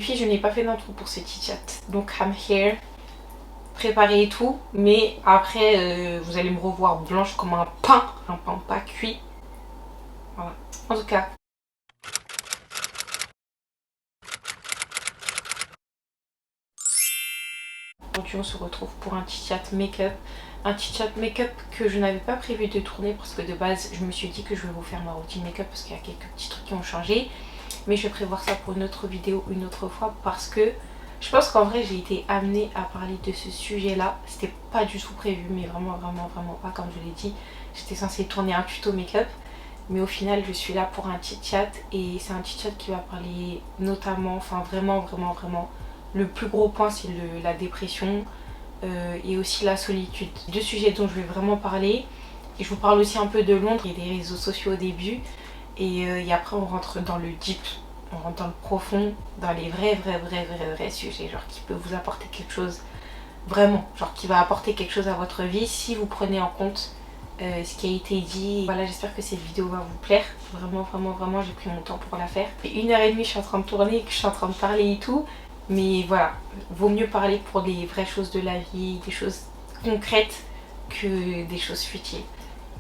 filles, je n'ai pas fait d'intro pour ce chit chat. Donc I'm here, préparée et tout. Mais après, vous allez me revoir blanche comme un pain pas cuit. Voilà. En tout cas. Aujourd'hui, on se retrouve pour un chit chat make-up. Un chit chat make-up que je n'avais pas prévu de tourner parce que de base, je me suis dit que je vais vous faire ma routine make-up parce qu'il y a quelques petits trucs qui ont changé. Mais je vais prévoir ça pour une autre vidéo une autre fois parce que je pense qu'en vrai j'ai été amenée à parler de ce sujet là. C'était pas du tout prévu, mais vraiment pas, comme je l'ai dit. J'étais censée tourner un tuto make-up, mais au final je suis là pour un chit chat. Et c'est un chit chat qui va parler notamment, enfin vraiment le plus gros point c'est la dépression et aussi la solitude. Deux sujets dont je vais vraiment parler. Et je vous parle aussi un peu de Londres et des réseaux sociaux au début. Et après on rentre dans le deep, on rentre dans le profond, dans les vrais sujets, genre qui peut vous apporter quelque chose, vraiment, genre qui va apporter quelque chose à votre vie si vous prenez en compte ce qui a été dit. Voilà, j'espère que cette vidéo va vous plaire, vraiment, j'ai pris mon temps pour la faire. Et 1h30 je suis en train de tourner, que je suis en train de parler et tout, mais voilà, vaut mieux parler pour des vraies choses de la vie, des choses concrètes que des choses futiles.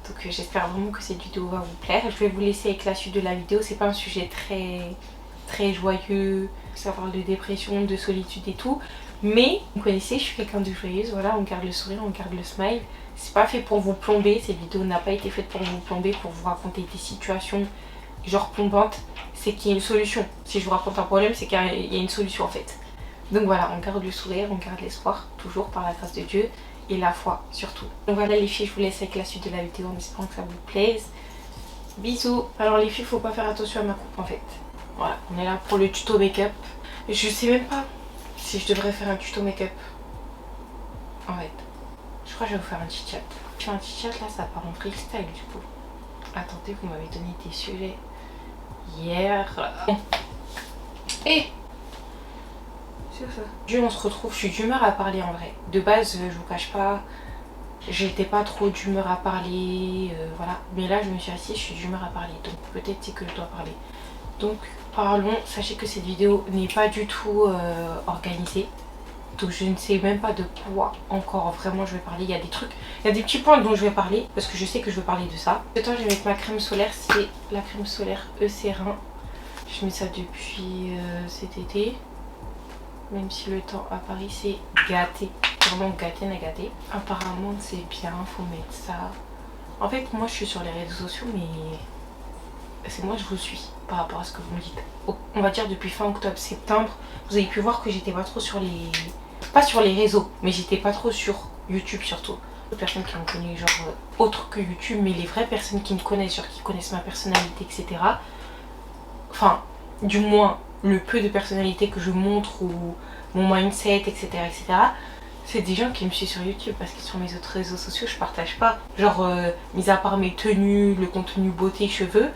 Donc j'espère vraiment que cette vidéo va vous plaire. Je vais vous laisser avec la suite de la vidéo. C'est pas un sujet très joyeux. Ça parle de dépression, de solitude et tout. Mais vous me connaissez, je suis quelqu'un de joyeuse. Voilà, on garde le sourire, on garde le smile. C'est pas fait pour vous plomber. Cette vidéo n'a pas été faite pour vous plomber, pour vous raconter des situations genre plombantes. C'est qu'il y a une solution. Si je vous raconte un problème, c'est qu'il y a une solution en fait. Donc voilà, on garde le sourire, on garde l'espoir, toujours par la grâce de Dieu. Et la foi surtout. Donc voilà les filles, je vous laisse avec la suite de la vidéo en espérant que ça vous plaise. Bisous. Alors les filles, faut pas faire attention à ma coupe en fait. Voilà, on est là pour le tuto make-up. Je sais même pas si je devrais faire un tuto make-up. En fait, je crois que je vais vous faire un chit chat. Je fais un chit chat là, ça part en freestyle du coup. Attendez, vous m'avez donné des sujets hier. Et Dieu, on se retrouve, je suis d'humeur à parler en vrai. De base, je vous cache pas, j'étais pas trop d'humeur à parler, voilà. Mais là, je me suis assise, je suis d'humeur à parler. Donc peut-être c'est que je dois parler. Donc parlons, sachez que cette vidéo n'est pas du tout organisée. Donc je ne sais même pas de quoi encore vraiment je vais parler. Il y a des trucs, il y a des petits points dont je vais parler parce que je sais que je vais parler de ça. Ce temps, je vais mettre ma crème solaire, c'est la crème solaire Eucerin. Je mets ça depuis cet été. Même si le temps à Paris c'est gâté, vraiment gâté. Apparemment c'est bien, faut mettre ça. En fait moi je suis sur les réseaux sociaux mais c'est moi je vous suis par rapport à ce que vous me dites. On va dire depuis fin octobre, septembre, vous avez pu voir que j'étais pas trop sur les... Pas sur les réseaux, mais j'étais pas trop sur YouTube surtout. Les personnes qui m'ont connu genre autre que YouTube, mais les vraies personnes qui me connaissent, genre qui connaissent ma personnalité, etc. Enfin, du moins le peu de personnalité que je montre ou mon mindset, etc. C'est des gens qui me suivent sur YouTube parce que sur mes autres réseaux sociaux je partage pas. Genre, mis à part mes tenues, le contenu beauté, cheveux,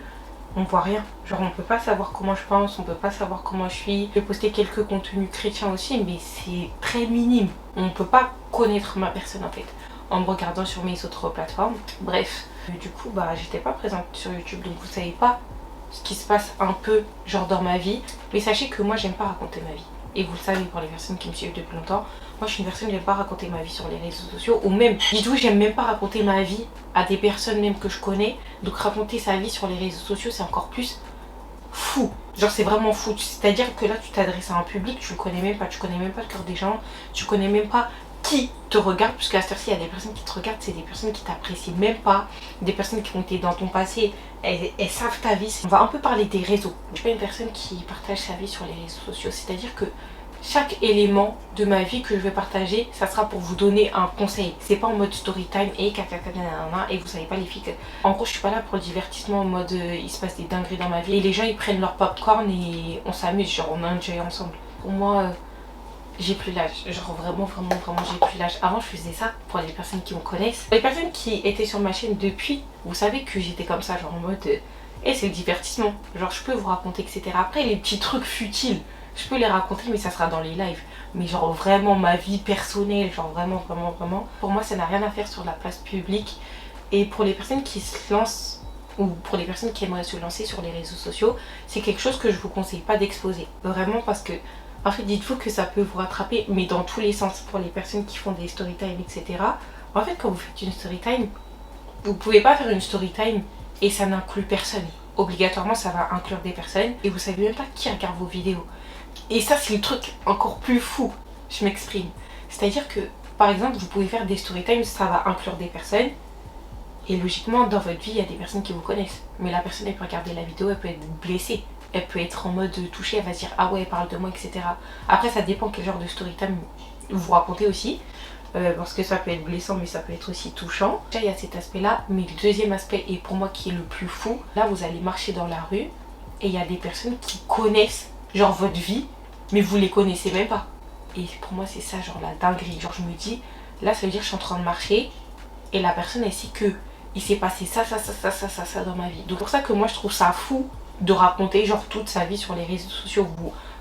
on voit rien. Genre on peut pas savoir comment je pense, on peut pas savoir comment je suis. J'ai posté quelques contenus chrétiens aussi, mais c'est très minime. On peut pas connaître ma personne en fait en me regardant sur mes autres plateformes. Bref, du coup bah j'étais pas présente sur YouTube, donc vous savez pas ce qui se passe un peu genre dans ma vie. Mais sachez que moi j'aime pas raconter ma vie. Et vous le savez pour les personnes qui me suivent depuis longtemps. Moi je suis une personne qui n'aime pas raconter ma vie sur les réseaux sociaux. Ou même, dites-vous, j'aime même pas raconter ma vie à des personnes même que je connais. Donc raconter sa vie sur les réseaux sociaux c'est encore plus fou. Genre c'est vraiment fou. C'est-à-dire que là tu t'adresses à un public, tu le connais même pas. Tu connais même pas le cœur des gens. Tu connais même pas qui te regarde, puisque à cette heure-ci il y a des personnes qui te regardent, c'est des personnes qui t'apprécient même pas, des personnes qui ont été dans ton passé, elles savent ta vie. On va un peu parler des réseaux. Je suis pas une personne qui partage sa vie sur les réseaux sociaux, c'est-à-dire que chaque élément de ma vie que je vais partager, ça sera pour vous donner un conseil. C'est pas en mode story time et et vous savez pas les filles que... En gros je suis pas là pour le divertissement en mode il se passe des dingueries dans ma vie et les gens ils prennent leur popcorn et on s'amuse, genre on enjoy ensemble. Pour moi j'ai plus l'âge, genre vraiment j'ai plus l'âge. Avant je faisais ça pour les personnes qui me connaissent. Les personnes qui étaient sur ma chaîne depuis, vous savez que j'étais comme ça, genre en mode et c'est le divertissement, genre je peux vous raconter etc. Après les petits trucs futiles, je peux les raconter mais ça sera dans les lives. Mais genre vraiment ma vie personnelle, genre vraiment, pour moi ça n'a rien à faire sur la place publique. Et pour les personnes qui se lancent ou pour les personnes qui aimeraient se lancer sur les réseaux sociaux, c'est quelque chose que je vous conseille pas d'exposer. Vraiment parce que En fait, dites-vous que ça peut vous rattraper, mais dans tous les sens, pour les personnes qui font des story time, etc. En fait, quand vous faites une story time, vous pouvez pas faire une story time et ça n'inclut personne. Obligatoirement, ça va inclure des personnes et vous savez même pas qui regarde vos vidéos. Et ça, c'est le truc encore plus fou. Je m'exprime. C'est-à-dire que, par exemple, vous pouvez faire des story time, ça va inclure des personnes. Et logiquement, dans votre vie, il y a des personnes qui vous connaissent. Mais la personne, elle peut regarder la vidéo, elle peut être blessée. Elle peut être en mode touchée, elle va se dire ah ouais, parle de moi, etc. Après, ça dépend quel genre de story time vous racontez aussi. Parce que ça peut être blessant, mais ça peut être aussi touchant. Déjà, il y a cet aspect-là. Mais le deuxième aspect, et pour moi qui est le plus fou, là, vous allez marcher dans la rue et il y a des personnes qui connaissent, genre, votre vie, mais vous les connaissez même pas. Et pour moi, c'est ça, genre, la dinguerie. Genre, je me dis, là, ça veut dire que je suis en train de marcher et la personne, elle sait que il s'est passé ça dans ma vie. Donc, pour ça que moi, je trouve ça fou de raconter, genre, toute sa vie sur les réseaux sociaux.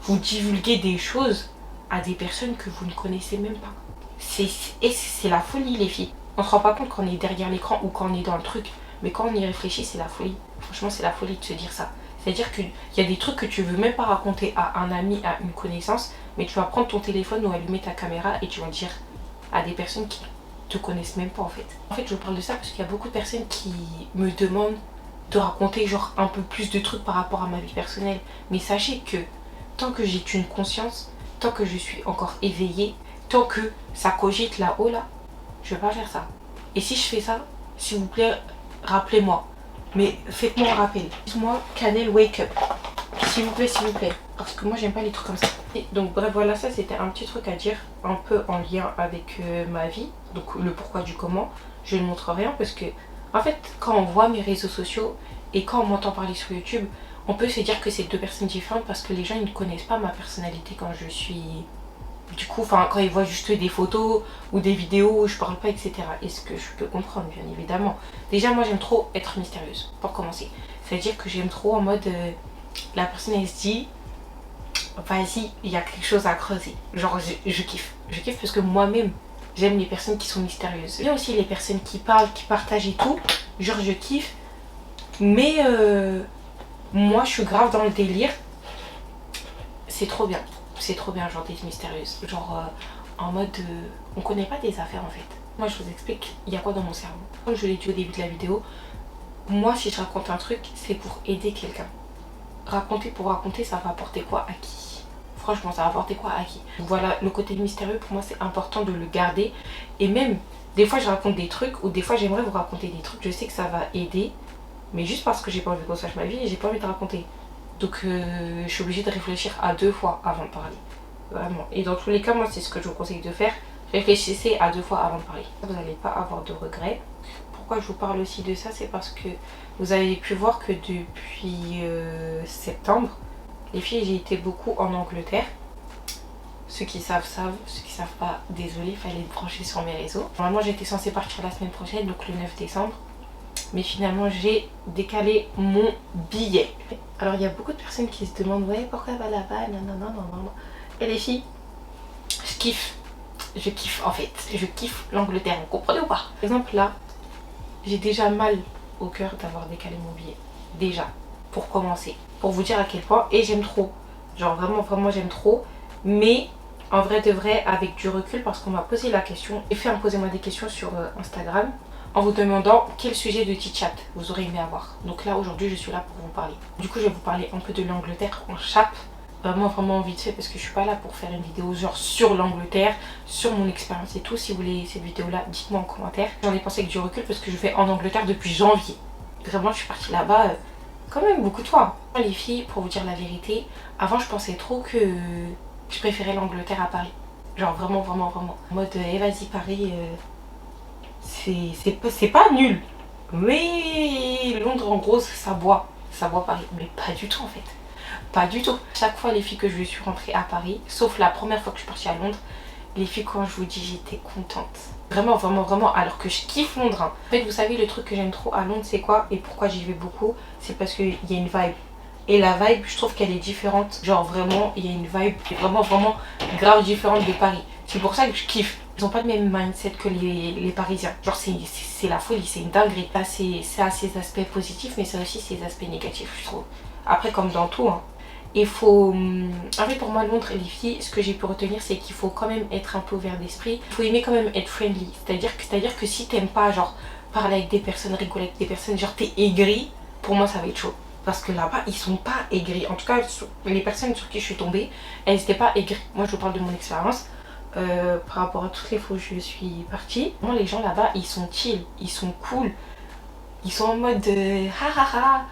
Vous divulguez des choses à des personnes que vous ne connaissez même pas. C'est la folie, les filles. On se rend pas compte quand on est derrière l'écran ou quand on est dans le truc. Mais quand on y réfléchit, c'est la folie. Franchement, c'est la folie de se dire ça. C'est-à-dire qu'il y a des trucs que tu veux même pas raconter à un ami, à une connaissance, mais tu vas prendre ton téléphone ou allumer ta caméra et tu vas le dire à des personnes qui te connaissent même pas en fait. En fait, je parle de ça parce qu'il y a beaucoup de personnes qui me demandent de raconter genre un peu plus de trucs par rapport à ma vie personnelle. Mais sachez que tant que j'ai une conscience, tant que je suis encore éveillée, tant que ça cogite là-haut là, je vais pas faire ça. Et si je fais ça, s'il vous plaît, rappelez-moi. Mais faites-moi un rappel. Dites-moi, Canel, wake up. S'il vous plaît. Parce que moi, j'aime pas les trucs comme ça. Et donc, bref, voilà, ça, c'était un petit truc à dire, un peu en lien avec ma vie. Donc, le pourquoi du comment. Je ne montre rien parce que, en fait, quand on voit mes réseaux sociaux et quand on m'entend parler sur YouTube, on peut se dire que c'est deux personnes différentes parce que les gens, ils ne connaissent pas ma personnalité quand je suis... Du coup, quand ils voient juste des photos ou des vidéos où je parle pas, etc. Et ce que je peux comprendre, bien évidemment. Déjà, moi, j'aime trop être mystérieuse, pour commencer. C'est-à-dire que j'aime trop en mode... la personne, elle se dit... Vas-y, il y a quelque chose à creuser. Genre, je kiffe. Je kiffe parce que moi-même, j'aime les personnes qui sont mystérieuses. Il y a aussi les personnes qui parlent, qui partagent et tout. Genre, je kiffe. Mais moi, je suis grave dans le délire. C'est trop bien. C'est trop bien, genre d'être mystérieuse. Genre en mode on connaît pas des affaires en fait. Moi je vous explique, il y a quoi dans mon cerveau. Comme je l'ai dit au début de la vidéo, moi si je raconte un truc, c'est pour aider quelqu'un. Raconter pour raconter, ça va apporter quoi à qui? Franchement, ça va apporter quoi à qui? Voilà, le côté mystérieux pour moi c'est important de le garder. Et même, des fois je raconte des trucs ou des fois j'aimerais vous raconter des trucs, je sais que ça va aider. Mais juste parce que j'ai pas envie qu'on sache ma vie et j'ai pas envie de raconter. Donc je suis obligée de réfléchir à deux fois avant de parler. Vraiment. Et dans tous les cas, moi c'est ce que je vous conseille de faire. Réfléchissez à deux fois avant de parler. Vous n'allez pas avoir de regrets. Pourquoi je vous parle aussi de ça? C'est parce que vous avez pu voir que depuis septembre, les filles, j'ai été beaucoup en Angleterre. Ceux qui savent, ceux qui savent pas, désolé, il fallait être branché sur mes réseaux. Normalement j'étais censée partir la semaine prochaine, donc le 9 décembre. Mais finalement j'ai décalé mon billet. Alors il y a beaucoup de personnes qui se demandent ouais pourquoi elle va là-bas, non. Et les filles, je kiffe en fait, je kiffe l'Angleterre, vous comprenez ou pas? Par exemple là, j'ai déjà mal au cœur d'avoir décalé mon billet. Déjà, pour commencer, pour vous dire à quel point, et j'aime trop. Genre vraiment j'aime trop, mais en vrai de vrai avec du recul parce qu'on m'a posé la question, j'ai fait poser moi des questions sur Instagram en vous demandant quel sujet de chit-chat vous aurez aimé avoir. Donc là aujourd'hui je suis là pour vous parler. Du coup je vais vous parler un peu de l'Angleterre en chape. Vraiment vite fait parce que je suis pas là pour faire une vidéo genre sur l'Angleterre, sur mon expérience et tout. Si vous voulez cette vidéo là, dites-moi en commentaire. J'en ai pensé avec du recul parce que je vais en Angleterre depuis janvier. Vraiment je suis partie là-bas quand même beaucoup de fois. Les filles, pour vous dire la vérité, avant je pensais trop que je préférais l'Angleterre à Paris. Genre vraiment. En mode vas-y Paris... c'est pas nul, mais Londres en gros ça boit Paris, mais pas du tout en fait, pas du tout. Chaque fois les filles que je suis rentrée à Paris, sauf la première fois que je suis partie à Londres, les filles quand je vous dis j'étais contente, vraiment alors que je kiffe Londres hein. En fait vous savez le truc que j'aime trop à Londres c'est quoi et pourquoi j'y vais beaucoup, c'est parce qu'il y a une vibe. Et la vibe, je trouve qu'elle est différente. Genre vraiment, il y a une vibe qui est vraiment grave différente de Paris. C'est pour ça que je kiffe. Ils ont pas le même mindset que les Parisiens. Genre c'est la folie, c'est une dinguerie. Là, ça a ses aspects positifs, mais ça a aussi ses aspects négatifs, je trouve. Après, comme dans tout, hein. Il faut... En fait, pour moi, Londres et les filles, ce que j'ai pu retenir, c'est qu'il faut quand même être un peu ouvert d'esprit. Il faut aimer quand même être friendly. C'est-à-dire que si t'aimes pas, genre, parler avec des personnes, rigoler avec des personnes, genre, t'es aigri, pour moi, ça va être chaud. Parce que là-bas, ils sont pas aigris. En tout cas, les personnes sur qui je suis tombée, elles n'étaient pas aigries. Moi, je vous parle de mon expérience. Par rapport à toutes les fois où je suis partie. Moi, les gens là-bas, ils sont chill, ils sont cool. Ils sont en mode ha ha ha.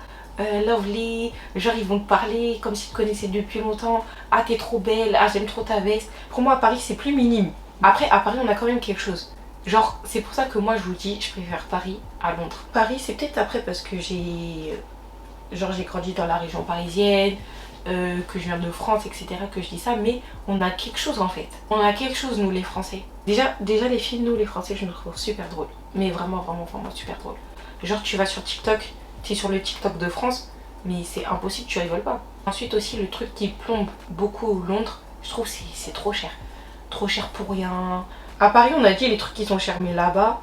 Lovely, genre ils vont te parler comme s'ils te connaissaient depuis longtemps. Ah t'es trop belle, ah j'aime trop ta veste. Pour moi à Paris c'est plus minime. Après à Paris on a quand même quelque chose. Genre c'est pour ça que moi je vous dis je préfère Paris à Londres. Paris c'est peut-être après parce que j'ai grandi dans la région parisienne, que je viens de France, etc. que je dis ça, mais on a quelque chose en fait. On a quelque chose nous les Français. Déjà les filles, nous les Français je nous trouve super drôles. Mais vraiment vraiment vraiment super drôles. Genre tu vas sur TikTok, t'es sur le TikTok de France, mais c'est impossible, tu rigoles pas. Ensuite aussi le truc qui plombe beaucoup Londres, je trouve c'est trop cher. Trop cher pour rien. À Paris on a dit les trucs qui sont chers, mais là-bas,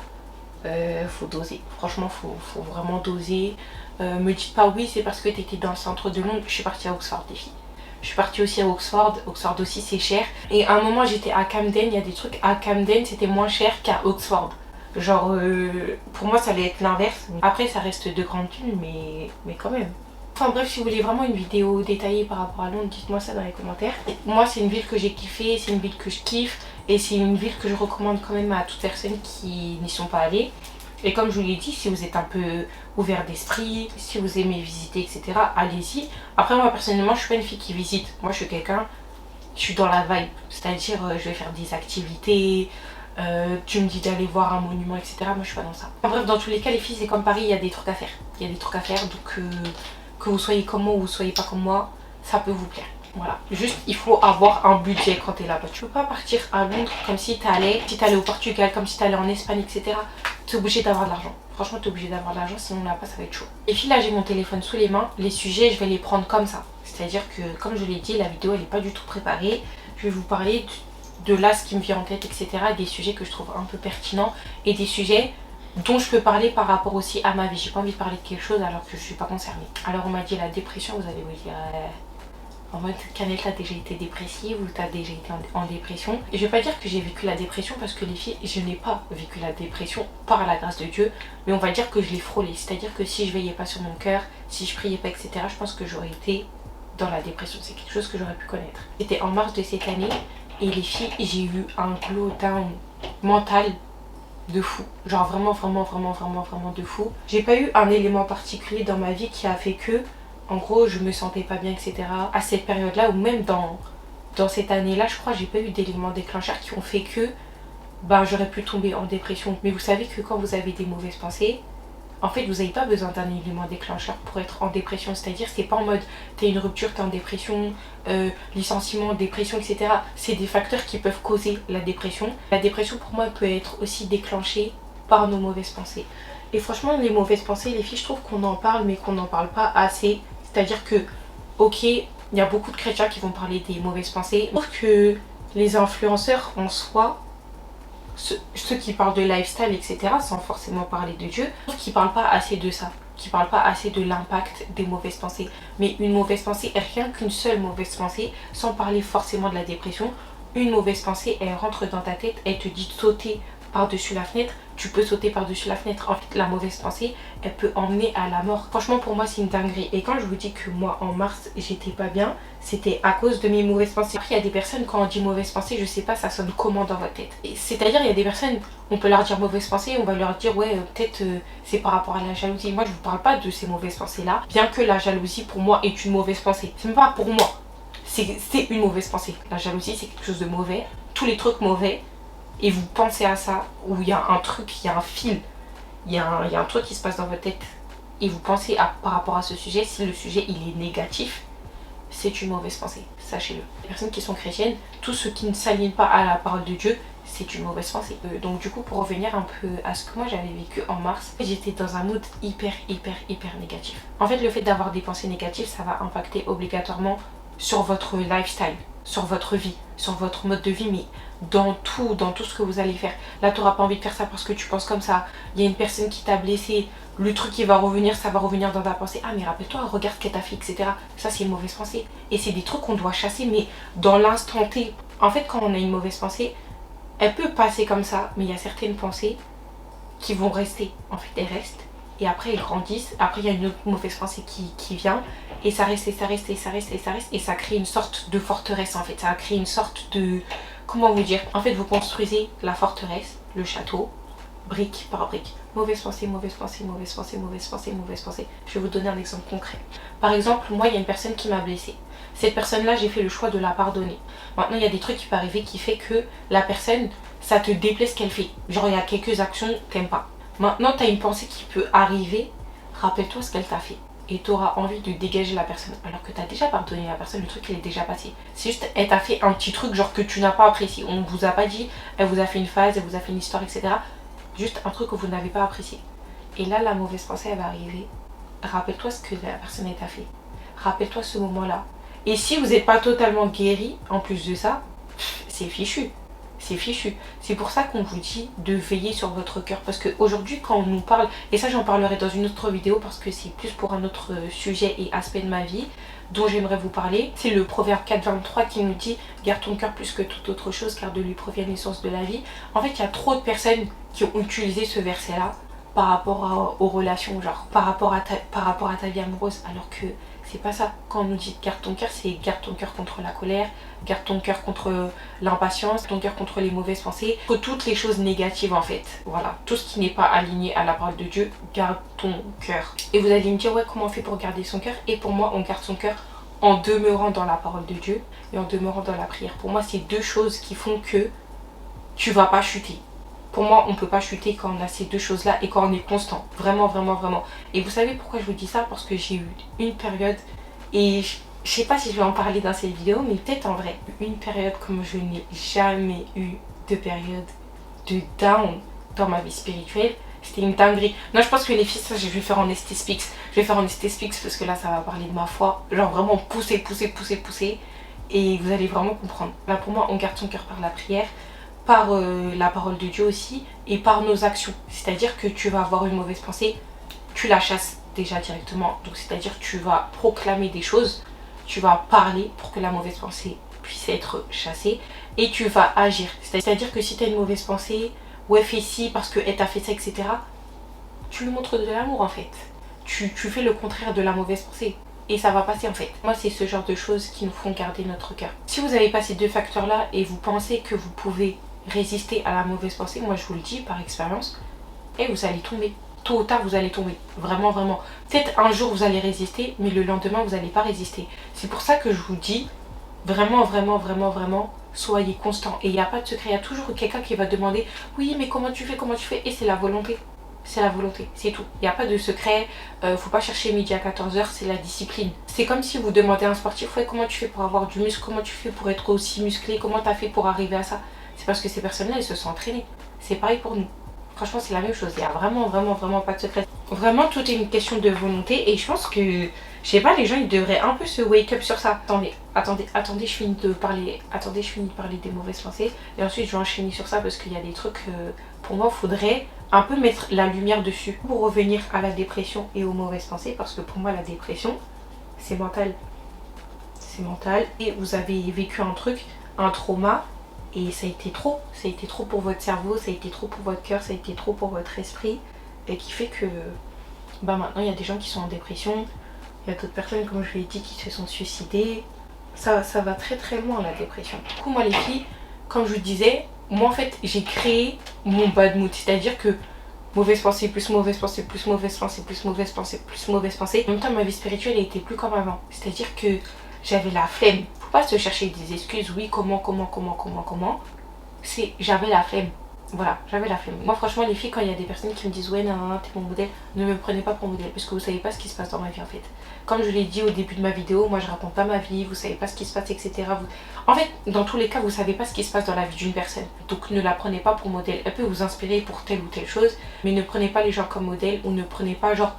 faut doser. Franchement faut vraiment doser. Me dites pas oui c'est parce que t'étais dans le centre de Londres. Je suis partie à Oxford les filles. Je suis partie aussi à Oxford. Oxford aussi c'est cher. Et à un moment j'étais à Camden, il y a des trucs à Camden c'était moins cher qu'à Oxford. Genre, pour moi, ça allait être l'inverse. Après, ça reste deux grandes villes, mais quand même. Enfin bref, si vous voulez vraiment une vidéo détaillée par rapport à Londres, dites-moi ça dans les commentaires. Moi, c'est une ville que j'ai kiffée, c'est une ville que je kiffe. Et c'est une ville que je recommande quand même à toute personne qui n'y sont pas allées. Et comme je vous l'ai dit, si vous êtes un peu ouvert d'esprit, si vous aimez visiter, etc., allez-y. Après, moi, personnellement, je suis pas une fille qui visite. Moi, je suis quelqu'un, je suis dans la vibe. C'est-à-dire, je vais faire des activités... tu me dis d'aller voir un monument, etc. Moi je suis pas dans ça. En bref, dans tous les cas, les filles, c'est comme Paris, il y a des trucs à faire. Il y a des trucs à faire, donc que vous soyez comme moi ou vous soyez pas comme moi, ça peut vous plaire. Voilà. Juste, il faut avoir un budget quand t'es là-bas. Tu peux pas partir à Londres comme si t'allais au Portugal, comme si t'allais en Espagne, etc. T'es obligé d'avoir de l'argent. Franchement, t'es obligé d'avoir de l'argent, sinon là-bas, ça va être chaud. Les filles, là, j'ai mon téléphone sous les mains. Les sujets, je vais les prendre comme ça. C'est-à-dire que, comme je l'ai dit, la vidéo, elle est pas du tout préparée. Je vais vous parler de là ce qui me vient en tête, etc. Des sujets que je trouve un peu pertinents et des sujets dont je peux parler par rapport aussi à ma vie. J'ai pas envie de parler de quelque chose alors que je suis pas concernée. Alors on m'a dit la dépression, vous allez me dire en mode Canel, t'as déjà été dépressive ou t'as déjà été en dépression. Et je vais pas dire que j'ai vécu la dépression parce que les filles, je n'ai pas vécu la dépression par la grâce de Dieu, mais on va dire que je l'ai frôlée. C'est-à-dire que si je veillais pas sur mon cœur, si je priais pas, etc., je pense que j'aurais été dans la dépression. C'est quelque chose que j'aurais pu connaître. C'était en mars de cette année. Et les filles, j'ai eu un glow down mental de fou. Genre vraiment de fou. J'ai pas eu un élément particulier dans ma vie qui a fait que, en gros, je me sentais pas bien, etc. À cette période-là, ou même dans cette année-là, je crois que j'ai pas eu d'éléments déclencheurs qui ont fait que j'aurais pu tomber en dépression. Mais vous savez que quand vous avez des mauvaises pensées, en fait, vous n'avez pas besoin d'un élément déclencheur pour être en dépression. C'est-à-dire, c'est pas en mode t'es une rupture, t'es en dépression, licenciement, dépression, etc. C'est des facteurs qui peuvent causer la dépression. La dépression, pour moi, peut être aussi déclenchée par nos mauvaises pensées. Et franchement, les mauvaises pensées, les filles, je trouve qu'on en parle, mais qu'on n'en parle pas assez. C'est-à-dire que, ok, il y a beaucoup de chrétiens qui vont parler des mauvaises pensées. Je trouve que les influenceurs en soi, ceux qui parlent de lifestyle, etc., sans forcément parler de Dieu, qui parlent pas assez de ça, qui parlent pas assez de l'impact des mauvaises pensées. Mais une mauvaise pensée, rien qu'une seule mauvaise pensée, sans parler forcément de la dépression, une mauvaise pensée, elle rentre dans ta tête, elle te dit de sauter par-dessus la fenêtre, tu peux sauter par-dessus la fenêtre. En fait, la mauvaise pensée, elle peut emmener à la mort. Franchement, pour moi, c'est une dinguerie. Et quand je vous dis que moi, en mars, j'étais pas bien, c'était à cause de mes mauvaises pensées. Après, il y a des personnes, quand on dit mauvaise pensée, je sais pas, ça sonne comment dans votre tête. C'est-à-dire, il y a des personnes, on peut leur dire mauvaise pensée, on va leur dire, ouais, peut-être c'est par rapport à la jalousie. Moi, je vous parle pas de ces mauvaises pensées-là, bien que la jalousie, pour moi, est une mauvaise pensée. C'est même pas pour moi, c'est une mauvaise pensée. La jalousie, c'est quelque chose de mauvais. Tous les trucs mauvais, et vous pensez à ça, où il y a un truc, il y a un fil, il y a un truc qui se passe dans votre tête, et vous pensez par rapport à ce sujet, si le sujet il est négatif, c'est une mauvaise pensée, sachez-le. Les personnes qui sont chrétiennes, tout ce qui ne s'aligne pas à la parole de Dieu, c'est une mauvaise pensée. Donc du coup, pour revenir un peu à ce que moi j'avais vécu en mars, j'étais dans un mood hyper négatif. En fait, le fait d'avoir des pensées négatives, ça va impacter obligatoirement sur votre lifestyle, sur votre vie, sur votre mode de vie, mais dans tout ce que vous allez faire. Là, tu n'auras pas envie de faire ça parce que tu penses comme ça. Il y a une personne qui t'a blessé, le truc qui va revenir, ça va revenir dans ta pensée. Ah, mais rappelle-toi, regarde ce qu'elle t'a fait, etc. Ça, c'est une mauvaise pensée. Et c'est des trucs qu'on doit chasser, mais dans l'instant T. En fait, quand on a une mauvaise pensée, elle peut passer comme ça, mais il y a certaines pensées qui vont rester. En fait, elles restent. Et après, elles grandissent. Après, il y a une autre mauvaise pensée qui vient. Et ça reste, et ça reste, et ça reste, et ça reste. Et ça crée une sorte de forteresse, en fait. Ça crée une sorte de... Comment vous dire? En fait, vous construisez la forteresse, le château, brique par brique. Mauvaise pensée, mauvaise pensée, mauvaise pensée, mauvaise pensée, mauvaise pensée. Je vais vous donner un exemple concret. Par exemple, moi, il y a une personne qui m'a blessée. Cette personne-là, j'ai fait le choix de la pardonner. Maintenant, il y a des trucs qui peuvent arriver qui fait que la personne, ça te déplaît ce qu'elle fait. Genre, il y a quelques actions que t'aimes pas. Maintenant, tu as une pensée qui peut arriver. Rappelle-toi ce qu'elle t'a fait. Et tu auras envie de dégager la personne. Alors que tu as déjà pardonné la personne, le truc, il est déjà passé. C'est juste, elle t'a fait un petit truc, genre que tu n'as pas apprécié. On ne vous a pas dit, elle vous a fait une phase, elle vous a fait une histoire, etc. Juste un truc que vous n'avez pas apprécié. Et là, la mauvaise pensée, elle va arriver. Rappelle-toi ce que la personne, elle t'a fait. Rappelle-toi ce moment-là. Et si vous n'êtes pas totalement guéri, en plus de ça, c'est fichu. C'est fichu. C'est pour ça qu'on vous dit de veiller sur votre cœur. Parce qu'aujourd'hui, quand on nous parle, et ça j'en parlerai dans une autre vidéo parce que c'est plus pour un autre sujet et aspect de ma vie dont j'aimerais vous parler. C'est le proverbe 4,23 qui nous dit « Garde ton cœur plus que toute autre chose car de lui provient l'essence de la vie ». En fait, il y a trop de personnes qui ont utilisé ce verset-là par rapport aux relations, genre par rapport à ta vie amoureuse, alors que c'est pas ça. Quand on nous dit garde ton cœur, c'est garde ton cœur contre la colère, garde ton cœur contre l'impatience, ton cœur contre les mauvaises pensées, contre toutes les choses négatives en fait. Voilà, tout ce qui n'est pas aligné à la parole de Dieu, garde ton cœur. Et vous allez me dire, ouais, comment on fait pour garder son cœur? Et pour moi, on garde son cœur en demeurant dans la parole de Dieu et en demeurant dans la prière. Pour moi, c'est deux choses qui font que tu vas pas chuter. Pour moi, on ne peut pas chuter quand on a ces deux choses-là et quand on est constant. Vraiment, vraiment, vraiment. Et vous savez pourquoi je vous dis ça? Parce que j'ai eu une période, et je sais pas si je vais en parler dans cette vidéo, mais peut-être en vrai, une période comme je n'ai jamais eu de période de down dans ma vie spirituelle. C'était une dinguerie. Non, je pense que les filles, ça, je vais faire en ST-Speaks. Je vais faire en ST-Speaks parce que là, ça va parler de ma foi. Genre vraiment pousser, pousser, pousser, pousser. Et vous allez vraiment comprendre. Là, pour moi, on garde son cœur par la prière, par la parole de Dieu aussi et par nos actions. C'est-à-dire que tu vas avoir une mauvaise pensée, tu la chasses déjà directement. Donc c'est-à-dire que tu vas proclamer des choses, tu vas parler pour que la mauvaise pensée puisse être chassée et tu vas agir. C'est-à-dire que si tu as une mauvaise pensée, ouais fais ci parce qu'elle t'a fait ça, etc. Tu lui montres de l'amour en fait. Tu fais le contraire de la mauvaise pensée. Et ça va passer en fait. Moi, c'est ce genre de choses qui nous font garder notre cœur. Si vous n'avez pas ces deux facteurs-là et vous pensez que vous pouvez résister à la mauvaise pensée, moi je vous le dis par expérience, et vous allez tomber. Tôt ou tard, vous allez tomber. Vraiment, vraiment. Peut-être un jour, vous allez résister, mais le lendemain, vous n'allez pas résister. C'est pour ça que je vous dis, vraiment, vraiment, vraiment, vraiment, soyez constant. Et il n'y a pas de secret. Il y a toujours quelqu'un qui va demander, oui, mais comment tu fais? Et c'est la volonté. C'est la volonté, c'est tout. Il n'y a pas de secret, faut pas chercher midi à 14h, c'est la discipline. C'est comme si vous demandez à un sportif, ouais, comment tu fais pour avoir du muscle, comment tu fais pour être aussi musclé, comment tu as fait pour arriver à ça? C'est parce que ces personnes-là, elles se sont entraînées. C'est pareil pour nous. Franchement, c'est la même chose. Il n'y a vraiment, vraiment, vraiment pas de secret. Vraiment, tout est une question de volonté. Et je pense que, je sais pas, les gens, ils devraient un peu se wake up sur ça. Attendez, je finis de parler. Attendez, je finis de parler des mauvaises pensées. Et ensuite, je vais enchaîner sur ça parce qu'il y a des trucs, pour moi, il faudrait un peu mettre la lumière dessus. Pour revenir à la dépression et aux mauvaises pensées. Parce que pour moi, la dépression, c'est mental. C'est mental. Et vous avez vécu un truc, un trauma. Et ça a été trop pour votre cerveau, ça a été trop pour votre cœur, ça a été trop pour votre esprit. Et qui fait que maintenant il y a des gens qui sont en dépression, il y a d'autres personnes, comme je l'ai dit, qui se sont suicidées. Ça va très très loin la dépression. Du coup, moi les filles, comme je vous disais, moi en fait j'ai créé mon bad mood. C'est-à-dire que mauvaise pensée, plus mauvaise pensée, plus mauvaise pensée, plus mauvaise pensée, plus mauvaise pensée. En même temps, ma vie spirituelle était plus comme avant. C'est-à-dire que j'avais la flemme. Faut pas se chercher des excuses, oui, comment. J'avais la flemme. Voilà, j'avais la flemme. Moi, franchement, les filles, quand il y a des personnes qui me disent, ouais, non, t'es mon modèle, ne me prenez pas pour modèle, parce que vous savez pas ce qui se passe dans ma vie, en fait. Comme je l'ai dit au début de ma vidéo, moi, je raconte pas ma vie, vous savez pas ce qui se passe, etc. En fait, dans tous les cas, vous savez pas ce qui se passe dans la vie d'une personne. Donc, ne la prenez pas pour modèle. Elle peut vous inspirer pour telle ou telle chose, mais ne prenez pas les gens comme modèle, ou ne prenez pas, genre,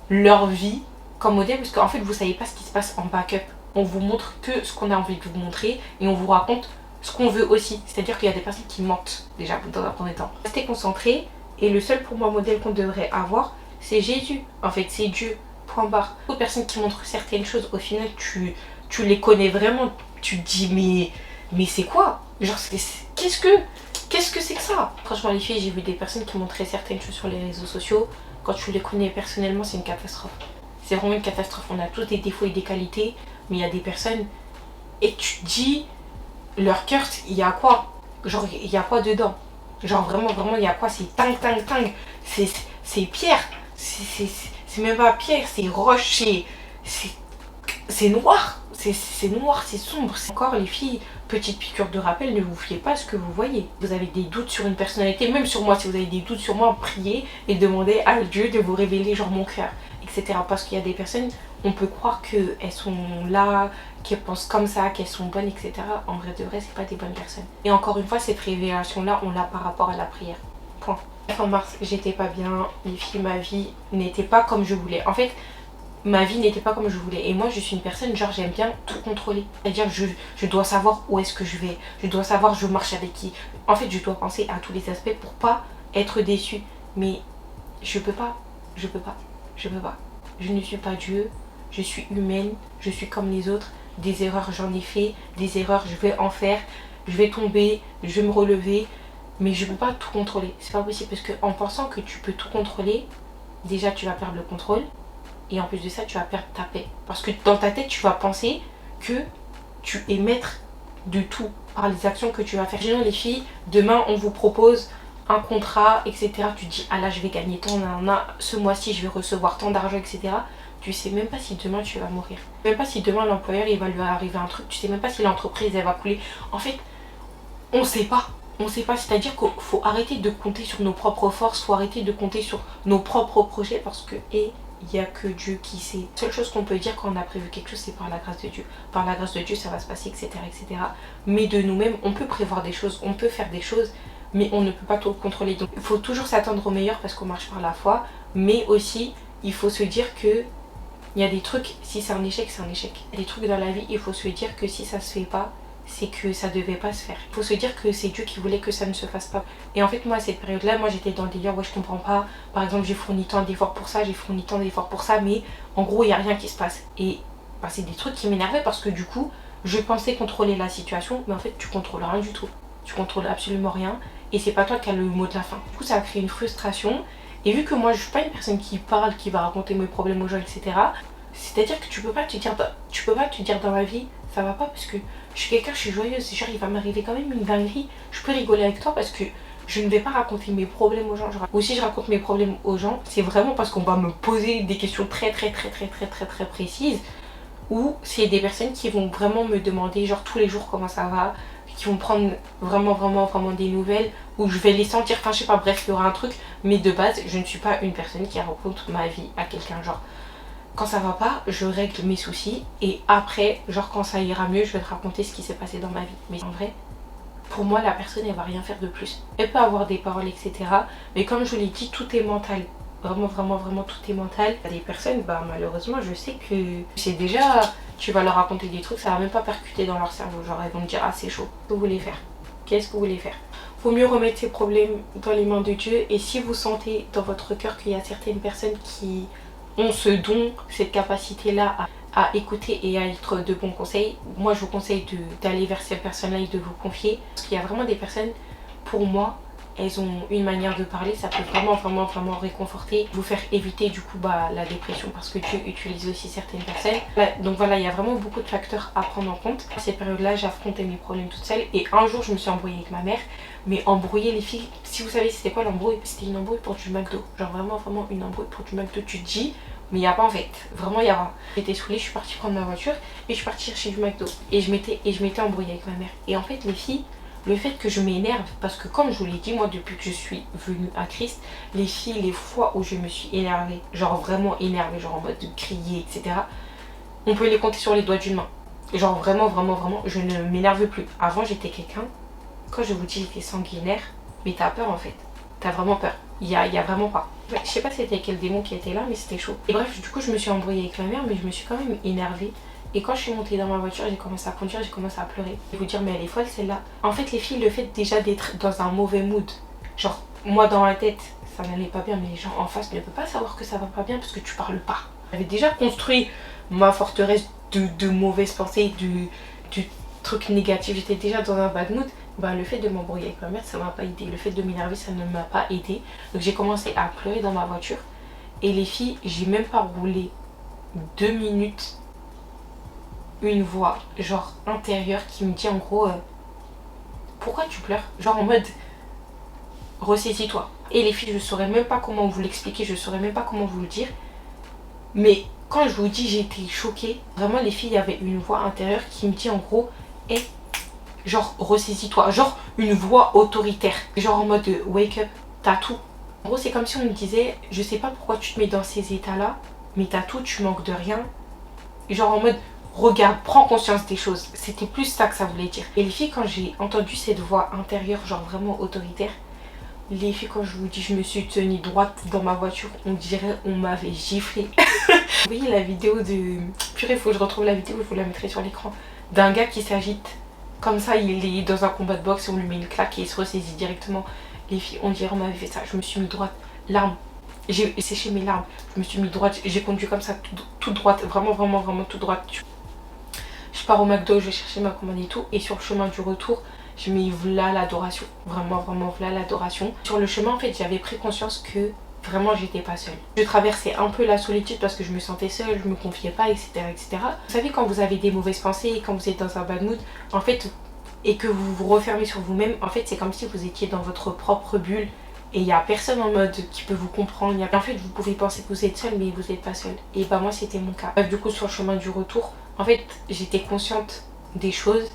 leur vie comme modèle, parce qu'en fait, vous savez pas ce qui se passe en backup. On vous montre que ce qu'on a envie de vous montrer et on vous raconte ce qu'on veut aussi. C'est-à-dire qu'il y a des personnes qui mentent déjà dans un premier temps. Restez concentré et le seul pour moi modèle qu'on devrait avoir, c'est Jésus. En fait, c'est Dieu. Point barre. Aux personnes qui montrent certaines choses, au final, tu les connais vraiment. Tu te dis, mais c'est quoi? Genre, qu'est-ce que c'est que ça? Franchement, les filles, j'ai vu des personnes qui montraient certaines choses sur les réseaux sociaux. Quand tu les connais personnellement, c'est une catastrophe. C'est vraiment une catastrophe. On a tous des défauts et des qualités, mais il y a des personnes, et tu te dis, leur cœur, il y a quoi? Genre, il y a quoi dedans? Genre, vraiment, vraiment, il y a quoi? C'est tang, tang, tang. C'est pierre. C'est même pas pierre, c'est roche. C'est noir. C'est noir, c'est sombre. Encore, les filles, petite piqûre de rappel, ne vous fiez pas à ce que vous voyez. Vous avez des doutes sur une personnalité, même sur moi, si vous avez des doutes sur moi, priez et demandez à Dieu de vous révéler genre mon cœur, etc. Parce qu'il y a des personnes, on peut croire qu'elles sont là, qu'elles pensent comme ça, qu'elles sont bonnes, etc. En vrai de vrai, c'est pas des bonnes personnes. Et encore une fois, cette révélation-là, on l'a par rapport à la prière. Point. En mars, j'étais pas bien, les filles, ma vie n'était pas comme je voulais. En fait, ma vie n'était pas comme je voulais. Et moi, je suis une personne, genre, j'aime bien tout contrôler. C'est-à-dire, je dois savoir où est-ce que je vais. Je dois savoir, je marche avec qui. En fait, je dois penser à tous les aspects pour pas être déçue. Mais je peux pas. Je peux pas. Je peux pas. Je ne suis pas Dieu. Je suis humaine. Je suis comme les autres. Des erreurs, j'en ai fait. Des erreurs, je vais en faire. Je vais tomber. Je vais me relever. Mais je peux pas tout contrôler. C'est pas possible. Parce qu'en pensant que tu peux tout contrôler, déjà, tu vas perdre le contrôle. Et en plus de ça, tu vas perdre ta paix. Parce que dans ta tête, tu vas penser que tu es maître de tout par les actions que tu vas faire. Imaginons les filles, demain on vous propose un contrat, etc. Tu te dis, ah là je vais gagner tant, ce mois-ci je vais recevoir tant d'argent, etc. Tu sais même pas si demain tu vas mourir. Même pas si demain l'employeur il va lui arriver un truc. Tu sais même pas si l'entreprise elle va couler. En fait, on sait pas. On sait pas, c'est-à-dire qu'il faut arrêter de compter sur nos propres forces, faut arrêter de compter sur nos propres projets parce que, il n'y a que Dieu qui sait. La seule chose qu'on peut dire quand on a prévu quelque chose, c'est par la grâce de Dieu. Par la grâce de Dieu, ça va se passer, etc., etc. Mais de nous-mêmes, on peut prévoir des choses, on peut faire des choses, mais on ne peut pas tout contrôler. Donc, il faut toujours s'attendre au meilleur parce qu'on marche par la foi. Mais aussi, il faut se dire que il y a des trucs, si c'est un échec, c'est un échec. Il y a des trucs dans la vie, il faut se dire que si ça se fait pas, c'est que ça devait pas se faire. Il faut se dire que c'est Dieu qui voulait que ça ne se fasse pas. Et en fait, moi, à cette période-là, moi, j'étais dans le délire, ouais, je comprends pas. Par exemple, j'ai fourni tant d'efforts pour ça, j'ai fourni tant d'efforts pour ça, mais en gros, il n'y a rien qui se passe. Et bah, c'est des trucs qui m'énervaient parce que du coup, je pensais contrôler la situation, mais en fait, tu contrôles rien du tout. Tu contrôles absolument rien. Et c'est pas toi qui as le mot de la fin. Du coup, ça a créé une frustration. Et vu que moi, je suis pas une personne qui parle, qui va raconter mes problèmes aux gens, etc., c'est-à-dire que tu peux pas te dire dans ma vie, ça va pas parce que je suis quelqu'un, je suis joyeuse, genre il va m'arriver quand même une dinguerie, je peux rigoler avec toi parce que je ne vais pas raconter mes problèmes aux gens. Ou si je raconte mes problèmes aux gens, c'est vraiment parce qu'on va me poser des questions très précises, ou c'est des personnes qui vont vraiment me demander genre tous les jours comment ça va, qui vont prendre vraiment des nouvelles, ou je vais les sentir, enfin je sais pas, bref, il y aura un truc, mais de base, je ne suis pas une personne qui raconte ma vie à quelqu'un, genre quand ça va pas, je règle mes soucis et après, genre quand ça ira mieux, je vais te raconter ce qui s'est passé dans ma vie. Mais en vrai, pour moi, la personne, elle va rien faire de plus. Elle peut avoir des paroles, etc. Mais comme je vous l'ai dit, tout est mental. Vraiment, tout est mental. Il y a des personnes, bah malheureusement, je sais que c'est déjà, tu vas leur raconter des trucs, ça va même pas percuter dans leur cerveau. Genre, elles vont me dire, ah c'est chaud, qu'est-ce que vous voulez faire? Qu'est-ce que vous voulez faire? Faut mieux remettre ses problèmes dans les mains de Dieu. Et si vous sentez dans votre cœur qu'il y a certaines personnes qui ont ce don, cette capacité-là à écouter et à être de bons conseils, moi je vous conseille d'aller vers ces personnes-là et de vous confier. Parce qu'il y a vraiment des personnes, pour moi, elles ont une manière de parler, ça peut vraiment réconforter, vous faire éviter du coup la dépression parce que Dieu utilise aussi certaines personnes. Donc voilà, il y a vraiment beaucoup de facteurs à prendre en compte. À cette période-là, j'affrontais mes problèmes toute seule et un jour je me suis embrouillée avec ma mère. Mais embrouiller les filles, si vous savez c'était quoi l'embrouille, c'était une embrouille pour du McDo. Genre vraiment une embrouille pour du McDo. Tu te dis, mais il n'y a pas en fait, vraiment il y a pas. J'étais saoulée, je suis partie prendre ma voiture et je suis partie chercher du McDo. Et je m'étais embrouillée avec ma mère. Et en fait les filles, le fait que je m'énerve, parce que comme je vous l'ai dit, moi depuis que je suis venue à Christ, les filles, les fois où je me suis énervée, genre vraiment énervée, genre en mode de crier, etc., on peut les compter sur les doigts d'une main. Genre vraiment, je ne m'énerve plus. Avant j'étais quelqu'un, quand je vous dis j'étais sanguinaire, mais t'as peur en fait. T'as vraiment peur. Il y a vraiment pas. Je sais pas c'était quel démon qui était là, mais c'était chaud. Et bref, du coup je me suis embrouillée avec ma mère, mais je me suis quand même énervée. Et quand je suis montée dans ma voiture, j'ai commencé à conduire, j'ai commencé à pleurer. Je vais vous dire, mais elle est folle celle-là. En fait, les filles, le fait déjà d'être dans un mauvais mood, genre moi dans ma tête, ça n'allait pas bien, mais les gens en face ne peuvent pas savoir que ça va pas bien parce que tu parles pas. J'avais déjà construit ma forteresse de mauvaises pensées, du truc négatif. J'étais déjà dans un bad mood. Bah, le fait de m'embrouiller avec ma mère, ça m'a pas aidé. Le fait de m'énerver, ça ne m'a pas aidé. Donc j'ai commencé à pleurer dans ma voiture. Et les filles, j'ai même pas roulé 2 minutes. Une voix, genre intérieure, qui me dit en gros pourquoi tu pleures? Genre en mode ressaisis-toi. Et les filles, je saurais même pas comment vous l'expliquer, je saurais même pas comment vous le dire. Mais quand je vous dis, j'ai été choquée. Vraiment, les filles, il y avait une voix intérieure qui me dit en gros, hé, genre ressaisis-toi. Genre une voix autoritaire. Genre en mode wake up, t'as tout. En gros, c'est comme si on me disait, je sais pas pourquoi tu te mets dans ces états-là, mais t'as tout, tu manques de rien. Genre en mode, regarde, prends conscience des choses. C'était plus ça que ça voulait dire. Et les filles, quand j'ai entendu cette voix intérieure, genre vraiment autoritaire, les filles, quand je vous dis, je me suis tenue droite dans ma voiture, on dirait on m'avait giflé. Vous voyez la vidéo de... Purée, faut que je retrouve la vidéo, je vous la mettrai sur l'écran. D'un gars qui s'agite. Comme ça, il est dans un combat de boxe et on lui met une claque et il se ressaisit directement. Les filles, on dirait on m'avait fait ça. Je me suis mis droite, larmes. J'ai séché mes larmes. Je me suis mis droite, j'ai conduit comme ça, toute droite. Vraiment, vraiment, vraiment toute droite. Je pars au McDo, je vais chercher ma commande et tout. Et sur le chemin du retour, je me dis voilà l'adoration. Vraiment, vraiment, voilà l'adoration. Sur le chemin, en fait, j'avais pris conscience que vraiment, j'étais pas seule. Je traversais un peu la solitude parce que je me sentais seule, je me confiais pas, etc., etc. Vous savez, quand vous avez des mauvaises pensées et quand vous êtes dans un bad mood, en fait, et que vous vous refermez sur vous-même, en fait, c'est comme si vous étiez dans votre propre bulle. Et il n'y a personne en mode qui peut vous comprendre. En fait, vous pouvez penser que vous êtes seul, mais vous n'êtes pas seul. Et bah, moi, c'était mon cas. Du coup, sur le chemin du retour, en fait, j'étais consciente des choses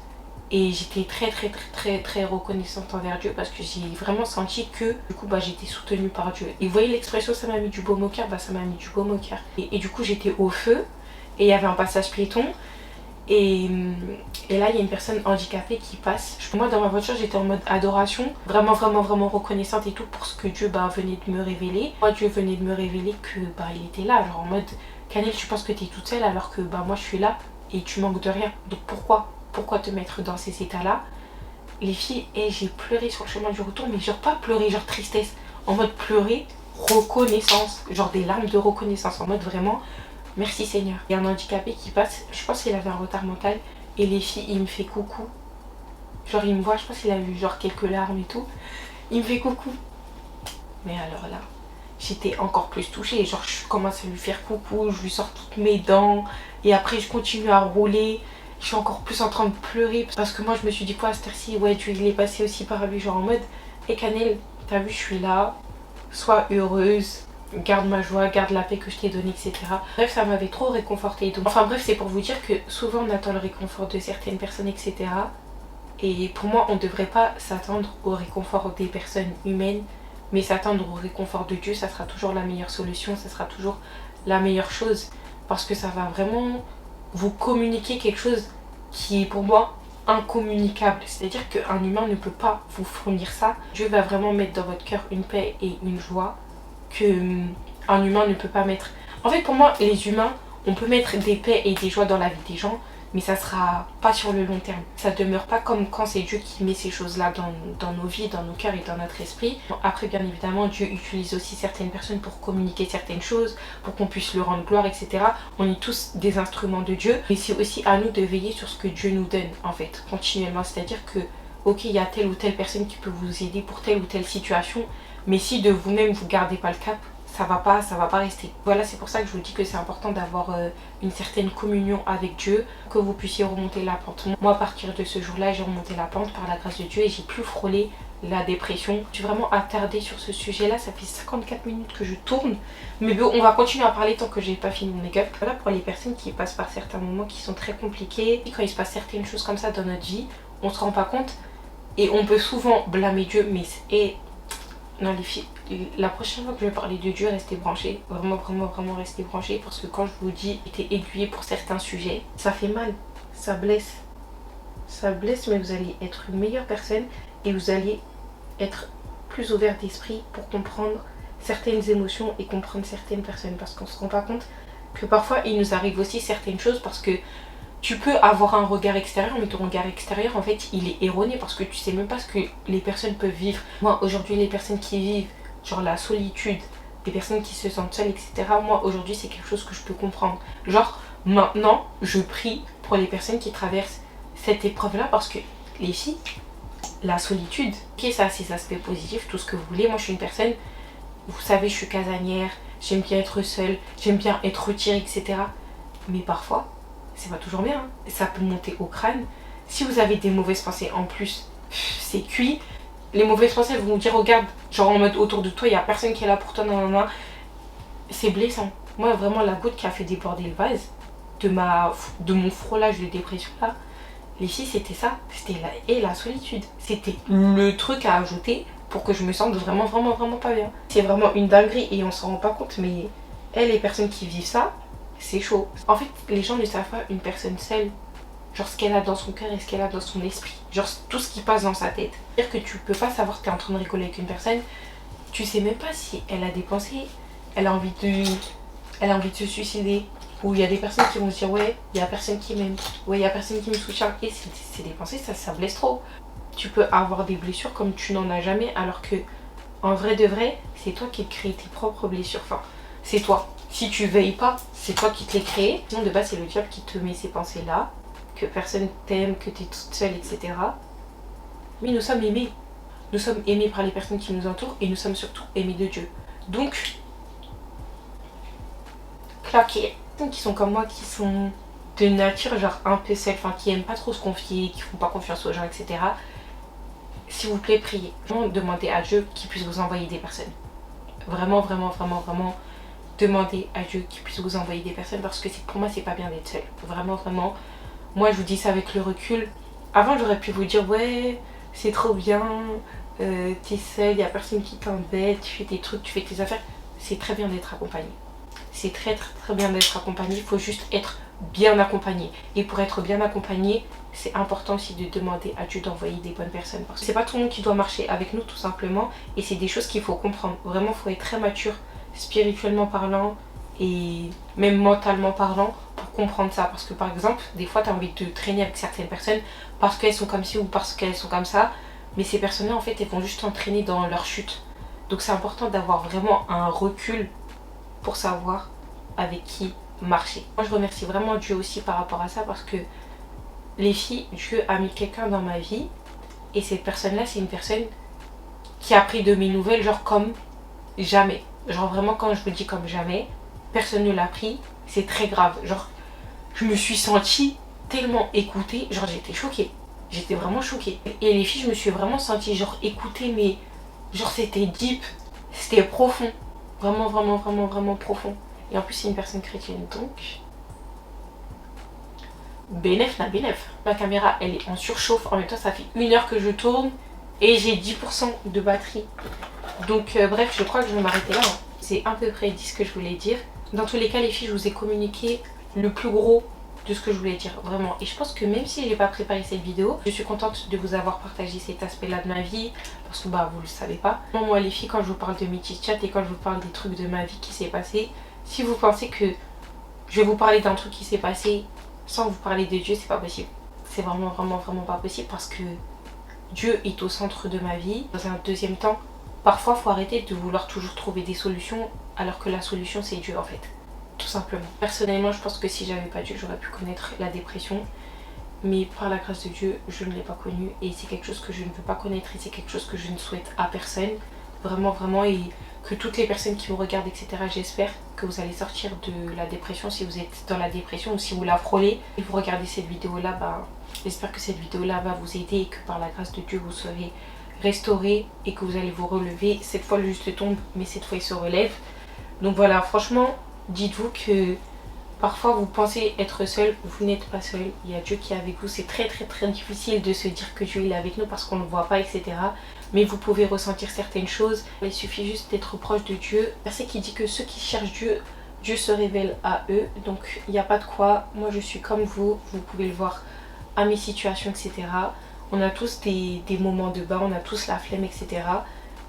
et j'étais très reconnaissante envers Dieu parce que j'ai vraiment senti que du coup, bah, j'étais soutenue par Dieu. Et vous voyez l'expression, ça m'a mis du baume au cœur, bah, ça m'a mis du baume au cœur. Et du coup, j'étais au feu et il y avait un passage piéton. Et là, il y a une personne handicapée qui passe. Moi, dans ma voiture, j'étais en mode adoration. Vraiment, vraiment, vraiment reconnaissante et tout pour ce que Dieu venait de me révéler. Moi, Dieu venait de me révéler que il était là. Genre en mode, Canel, tu penses que tu es toute seule alors que moi, je suis là et tu manques de rien. Donc pourquoi te mettre dans ces états-là? Les filles, et j'ai pleuré sur le chemin du retour, mais genre pas pleurer, genre tristesse. En mode pleurer, reconnaissance. Genre des larmes de reconnaissance. En mode vraiment... Merci Seigneur. Il y a un handicapé qui passe, je pense qu'il avait un retard mental. Et les filles, il me fait coucou. Genre il me voit, je pense qu'il a eu genre quelques larmes et tout. Il me fait coucou. Mais alors là, j'étais encore plus touchée. Genre je commence à lui faire coucou, je lui sors toutes mes dents. Et après je continue à rouler. Je suis encore plus en train de pleurer. Parce que moi je me suis dit quoi à cette heure-ci, ouais Dieu il est passé aussi par lui. Genre en mode, hé Canel, t'as vu je suis là. Sois heureuse. Garde ma joie, garde la paix que je t'ai donnée, etc. Bref, ça m'avait trop réconfortée. Donc, enfin bref, c'est pour vous dire que souvent on attend le réconfort de certaines personnes, etc. Et pour moi, on ne devrait pas s'attendre au réconfort des personnes humaines, mais s'attendre au réconfort de Dieu, ça sera toujours la meilleure solution, ça sera toujours la meilleure chose. Parce que ça va vraiment vous communiquer quelque chose qui est pour moi incommunicable. C'est-à-dire qu'un humain ne peut pas vous fournir ça. Dieu va vraiment mettre dans votre cœur une paix et une joie que un humain ne peut pas mettre. En fait, pour moi, les humains, on peut mettre des paix et des joies dans la vie des gens, mais ça sera pas sur le long terme. Ça demeure pas comme quand c'est Dieu qui met ces choses-là dans nos vies, dans nos cœurs et dans notre esprit. Après, bien évidemment, Dieu utilise aussi certaines personnes pour communiquer certaines choses, pour qu'on puisse lui rendre gloire, etc. On est tous des instruments de Dieu, mais c'est aussi à nous de veiller sur ce que Dieu nous donne, en fait, continuellement. C'est-à-dire que, ok, il y a telle ou telle personne qui peut vous aider pour telle ou telle situation, mais si de vous-même vous gardez pas le cap, ça va pas rester. Voilà, c'est pour ça que je vous dis que c'est important d'avoir une certaine communion avec Dieu, que vous puissiez remonter la pente. Moi, à partir de ce jour-là, j'ai remonté la pente par la grâce de Dieu et j'ai plus frôlé la dépression. Je suis vraiment attardée sur ce sujet-là, ça fait 54 minutes que je tourne. Mais bon, on va continuer à parler tant que j'ai pas fini mon make-up. Voilà pour les personnes qui passent par certains moments qui sont très compliqués. Quand il se passe certaines choses comme ça dans notre vie, on se rend pas compte et on peut souvent blâmer Dieu, mais non les filles, la prochaine fois que je vais parler de Dieu, restez branchés. Vraiment, vraiment, vraiment restez branchés. Parce que quand je vous dis, été aiguillé pour certains sujets, ça fait mal, ça blesse. Ça blesse, mais vous allez être une meilleure personne. Et vous allez être plus ouvert d'esprit pour comprendre certaines émotions et comprendre certaines personnes. Parce qu'on se rend pas compte que parfois, il nous arrive aussi certaines choses parce que Tu peux avoir un regard extérieur, mais ton regard extérieur, en fait, il est erroné parce que tu sais même pas ce que les personnes peuvent vivre. Moi, aujourd'hui, les personnes qui vivent, genre la solitude, les personnes qui se sentent seules, etc., moi, aujourd'hui, c'est quelque chose que je peux comprendre. Genre, maintenant, je prie pour les personnes qui traversent cette épreuve-là parce que, les filles, la solitude, ok, ça a ses aspects positifs, tout ce que vous voulez. Moi, je suis une personne, vous savez, je suis casanière, j'aime bien être seule, j'aime bien être retirée, etc. Mais parfois, c'est pas toujours bien, hein. Ça peut monter au crâne. Si vous avez des mauvaises pensées en plus, c'est cuit. Les mauvaises pensées vont vous dire, regarde, genre en mode autour de toi, il y a personne qui est là pour toi, non, non, non. C'est blessant. Moi, vraiment, la goutte qui a fait déborder le vase de mon frôlage de dépression là, les filles, c'était ça. C'était la solitude. C'était le truc à ajouter pour que je me sente vraiment, vraiment, vraiment pas bien. C'est vraiment une dinguerie et on s'en rend pas compte, mais les personnes qui vivent ça, c'est chaud. En fait, les gens ne savent pas une personne seule, genre ce qu'elle a dans son cœur et ce qu'elle a dans son esprit. Genre tout ce qui passe dans sa tête. C'est-à-dire que tu peux pas savoir que tu es en train de rigoler avec une personne, tu sais même pas si elle a des pensées, elle a envie de se suicider. Ou il y a des personnes qui vont se dire ouais, il y a personne qui m'aime, ouais, il y a personne qui me soutient. Et c'est des pensées, ça blesse trop. Tu peux avoir des blessures comme tu n'en as jamais, alors que en vrai de vrai, c'est toi qui crées tes propres blessures. Enfin, c'est toi. Si tu veilles pas, c'est toi qui te les crées. Sinon, de base, c'est le diable qui te met ces pensées-là, que personne t'aime, que tu es toute seule, etc. Mais nous sommes aimés. Nous sommes aimés par les personnes qui nous entourent et nous sommes surtout aimés de Dieu. Donc, claquez. Qui sont comme moi, qui sont de nature genre un peu seules, enfin qui aiment pas trop se confier, qui font pas confiance aux gens, etc. S'il vous plaît, priez. Vraiment, demandez à Dieu qu'il puisse vous envoyer des personnes. Vraiment, vraiment, vraiment, vraiment, demandez à Dieu qu'il puisse vous envoyer des personnes parce que pour moi, c'est pas bien d'être seule. Vraiment, vraiment. Moi, je vous dis ça avec le recul. Avant, j'aurais pu vous dire, ouais, c'est trop bien, t'es seule, y a personne qui t'embête, tu fais tes trucs, tu fais tes affaires. C'est très bien d'être accompagné. C'est très, très, très bien d'être accompagné. Il faut juste être bien accompagné. Et pour être bien accompagné, c'est important aussi de demander à Dieu d'envoyer des bonnes personnes. Parce que c'est pas tout le monde qui doit marcher avec nous, tout simplement. Et c'est des choses qu'il faut comprendre. Vraiment, il faut être très mature, spirituellement parlant et même mentalement parlant, pour comprendre ça. Parce que par exemple, des fois, tu as envie de traîner avec certaines personnes parce qu'elles sont comme ci ou parce qu'elles sont comme ça. Mais ces personnes-là, en fait, elles vont juste t'entraîner dans leur chute. Donc c'est important d'avoir vraiment un recul pour savoir avec qui marcher. Moi, je remercie vraiment Dieu aussi par rapport à ça parce que les filles, Dieu a mis quelqu'un dans ma vie et cette personne-là, c'est une personne qui a pris de mes nouvelles, genre comme jamais. Genre vraiment, quand je vous dis comme jamais, personne ne l'a pris, c'est très grave. Genre, je me suis sentie tellement écoutée, genre j'étais choquée. J'étais vraiment choquée. Et les filles, je me suis vraiment sentie genre écoutée, mais genre c'était deep, c'était profond. Vraiment, vraiment, vraiment, vraiment profond. Et en plus, c'est une personne chrétienne. Donc, bénef na bénef. Ma caméra, elle est en surchauffe. En même temps, ça fait 1 heure que je tourne. Et j'ai 10% de batterie. Donc, bref, je crois que je vais m'arrêter là, hein. C'est à peu près dit ce que je voulais dire. Dans tous les cas, les filles, je vous ai communiqué le plus gros de ce que je voulais dire, vraiment. Et je pense que même si j'ai pas préparé cette vidéo, je suis contente de vous avoir partagé cet aspect-là de ma vie, parce que bah vous le savez pas. Moi les filles, quand je vous parle de mes chit-chats et quand je vous parle des trucs de ma vie qui s'est passé, si vous pensez que je vais vous parler d'un truc qui s'est passé sans vous parler de Dieu, c'est pas possible. C'est vraiment, vraiment, vraiment pas possible parce que Dieu est au centre de ma vie. Dans un deuxième temps, parfois faut arrêter de vouloir toujours trouver des solutions alors que la solution c'est Dieu en fait. Tout simplement. Personnellement, je pense que si j'avais pas Dieu, j'aurais pu connaître la dépression. Mais par la grâce de Dieu, je ne l'ai pas connue. Et c'est quelque chose que je ne veux pas connaître. Et c'est quelque chose que je ne souhaite à personne. Vraiment, vraiment. Et que toutes les personnes qui me regardent, etc., j'espère que vous allez sortir de la dépression. Si vous êtes dans la dépression ou si vous la frôlez et vous regardez cette vidéo-là, bah, j'espère que cette vidéo-là va vous aider. Et que par la grâce de Dieu, vous serez restauré. Et que vous allez vous relever. Cette fois, le juste tombe, mais cette fois, il se relève. Donc voilà, franchement... Dites-vous que parfois vous pensez être seul, vous n'êtes pas seul, il y a Dieu qui est avec vous. C'est très très très difficile de se dire que Dieu il est avec nous parce qu'on ne le voit pas, etc. Mais vous pouvez ressentir certaines choses. Il suffit juste d'être proche de Dieu. Verset qui dit que ceux qui cherchent Dieu, Dieu se révèle à eux. Donc il n'y a pas de quoi, moi je suis comme vous pouvez le voir à mes situations, etc. On a tous des moments de bas, on a tous la flemme, etc.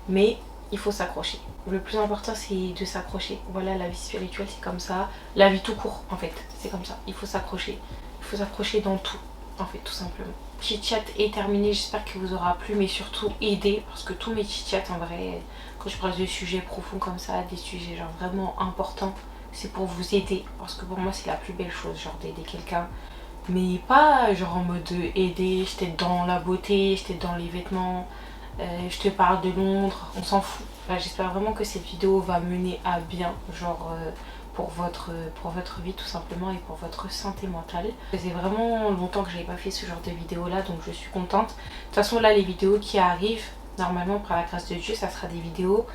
Mais il faut s'accrocher. Le plus important c'est de s'accrocher. Voilà, la vie spirituelle c'est comme ça. La vie tout court en fait, c'est comme ça. Il faut s'accrocher. Il vous approcher dans tout, en fait, tout simplement. Chit chat est terminé, j'espère qu'il vous aura plu, mais surtout aidé, parce que tous mes chit chats en vrai, quand je parle de sujets profonds comme ça, des sujets genre vraiment importants, c'est pour vous aider, parce que pour moi c'est la plus belle chose, genre d'aider quelqu'un, mais pas genre en mode aider, je t'aide dans la beauté, je t'aide dans les vêtements, je te parle de Londres, on s'en fout. Enfin, j'espère vraiment que cette vidéo va mener à bien, genre pour votre vie tout simplement et pour votre santé mentale. Ça faisait vraiment longtemps que j'avais pas fait ce genre de vidéo là, donc je suis contente. De toute façon là, les vidéos qui arrivent, normalement par la grâce de Dieu, ça sera des vidéos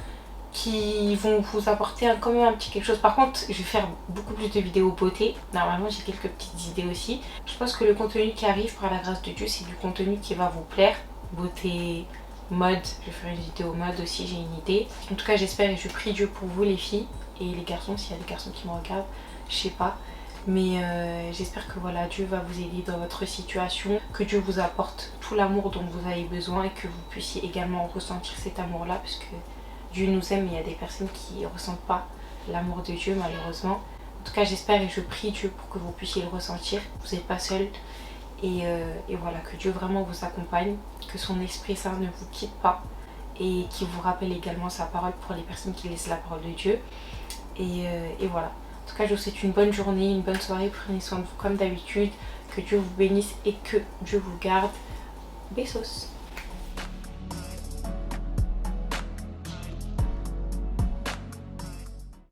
qui vont vous apporter quand même un petit quelque chose. Par contre, je vais faire beaucoup plus de vidéos beauté. Normalement, j'ai quelques petites idées aussi. Je pense que le contenu qui arrive par la grâce de Dieu, c'est du contenu qui va vous plaire. Beauté, mode, je vais faire une vidéo mode aussi, j'ai une idée. En tout cas, j'espère et je prie Dieu pour vous les filles et les garçons, s'il y a des garçons qui me regardent, je sais pas. Mais j'espère que voilà, Dieu va vous aider dans votre situation, que Dieu vous apporte tout l'amour dont vous avez besoin et que vous puissiez également ressentir cet amour-là, parce que Dieu nous aime et il y a des personnes qui ne ressentent pas l'amour de Dieu malheureusement. En tout cas, j'espère et je prie Dieu pour que vous puissiez le ressentir. Vous n'êtes pas seul. Et voilà, que Dieu vraiment vous accompagne, que son Esprit Saint ne vous quitte pas et qui vous rappelle également sa parole pour les personnes qui laissent la parole de Dieu. Et voilà. En tout cas, je vous souhaite une bonne journée, une bonne soirée. Prenez soin de vous comme d'habitude. Que Dieu vous bénisse et que Dieu vous garde. Besos.